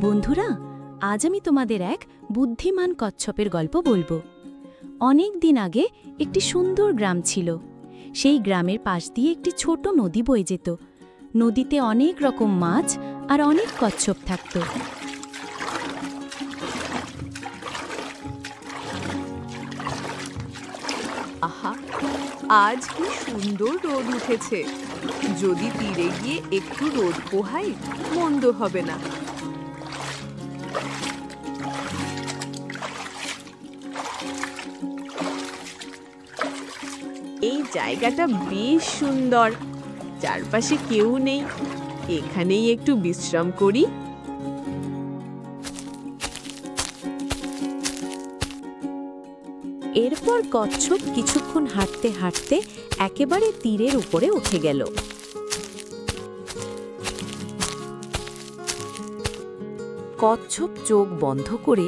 বন্ধুরা, আজ আমি তোমাদের এক বুদ্ধিমান কচ্ছপের গল্প বলবো। অনেক দিন আগে একটি সুন্দর গ্রাম ছিল। সেই গ্রামের পাশ দিয়ে একটি ছোট নদী বয়ে যেত। নদীতে অনেক রকম মাছ আর অনেক কচ্ছপ থাকত। আহা, আজ কি সুন্দর রোদ উঠেছে। যদি তীরে গিয়ে একটু রোদ পোহাই, মন্দ হবে না। এই জায়গাটা বেশ সুন্দর, চারপাশে কেউ নেই। এখানেই একটু বিশ্রাম করি। এরপর কচ্ছপ কিছুক্ষণ হাঁটতে হাঁটতে একেবারে তীরের উপরে উঠে গেল। কচ্ছপ চোখ বন্ধ করে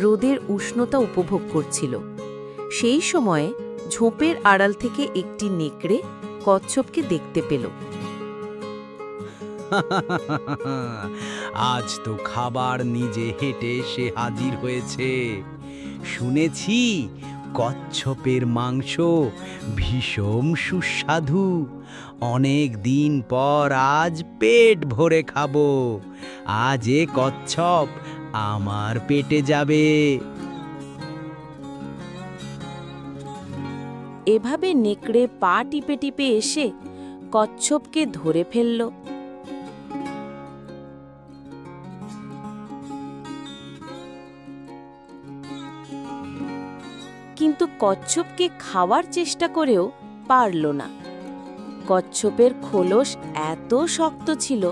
রোদের উষ্ণতা উপভোগ করছিল। সেই সময়ে ঝোপের আড়াল থেকে একটি নেকড়ে কচ্ছপকে দেখতে পেল। আজ তো খাবার নিজে হেঁটে এসে হাজির হয়েছে। শুনেছি কচ্ছপের মাংস ভীষণ সুস্বাদু। অনেক দিন পর আজ পেট ভরে খাবো। আজ এ কচ্ছপ আমার পেটে যাবে। এভাবে নেকড়ে পা টিপে টিপে এসে কচ্ছপকে ধরে ফেলল। কিন্তু কচ্ছপকে খাওয়ার চেষ্টা করেও পারল না। কচ্ছপের খোলস এত শক্ত ছিল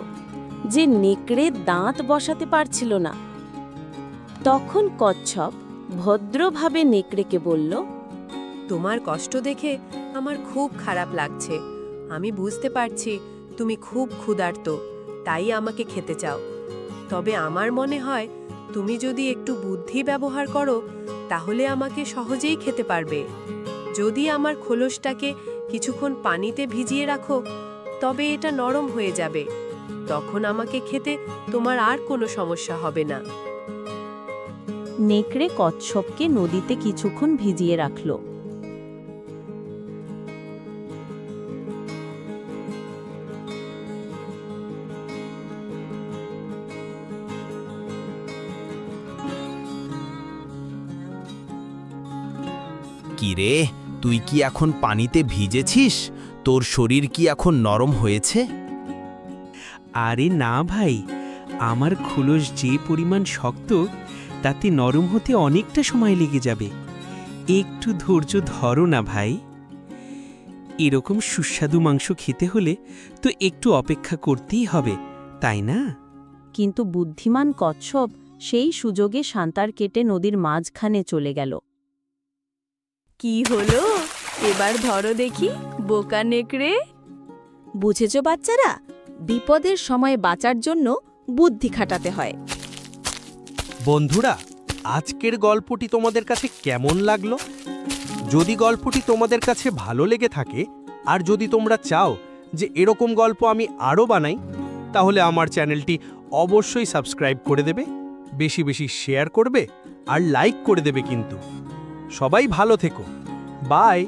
যে নেকড়ে দাঁত বসাতে পারছিল না। তখন কচ্ছপ ভদ্রভাবে নেকড়েকে বলল, তোমার কষ্ট দেখে আমার খুব খারাপ লাগছে। আমি বুঝতে পারছি তুমি খুব ক্ষুধার্ত, তাই আমাকে খেতে চাও। তবে আমার মনে হয় তুমি যদি একটু বুদ্ধি ব্যবহার করো, তাহলে আমাকে সহজেই খেতে পারবে। যদি আমার খোলসটাকে কিছুক্ষণ পানিতে ভিজিয়ে রাখো, তবে এটা নরম হয়ে যাবে। তখন আমাকে খেতে তোমার আর কোনো সমস্যা হবে না। নেকড়ে কচ্ছপকে নদীতে কিছুক্ষণ ভিজিয়ে রাখল। কিরে, তুই কি এখন পানিতে ভিজেছিস? তোর শরীর কি এখন নরম হয়েছে? আরে না ভাই, আমার খোলস যে পরিমাণ শক্ত, তাতে নরম হতে অনেকটা সময় লেগে যাবে। একটু ধৈর্য ধরো না ভাই। এরকম সুস্বাদু মাংস খেতে হলে তো একটু অপেক্ষা করতেই হবে, তাই না? কিন্তু বুদ্ধিমান কচ্ছপ সেই সুযোগে সাঁতার কেটে নদীর মাঝখানে চলে গেল। কি হলো, এবার ধরো দেখি বোকা নেকড়ে। বুঝেছ বাচ্চারা, বিপদের সময় বাঁচার জন্য বুদ্ধি খাটাতে হয়। বন্ধুরা, আজকের গল্পটি তোমাদের কাছে কেমন লাগলো? যদি গল্পটি তোমাদের কাছে ভালো লেগে থাকে, আর যদি তোমরা চাও যে এরকম গল্প আমি আরও বানাই, তাহলে আমার চ্যানেলটি অবশ্যই সাবস্ক্রাইব করে দেবে, বেশি বেশি শেয়ার করবে আর লাইক করে দেবে। কিন্তু সবাই ভালো থেকো। বাই।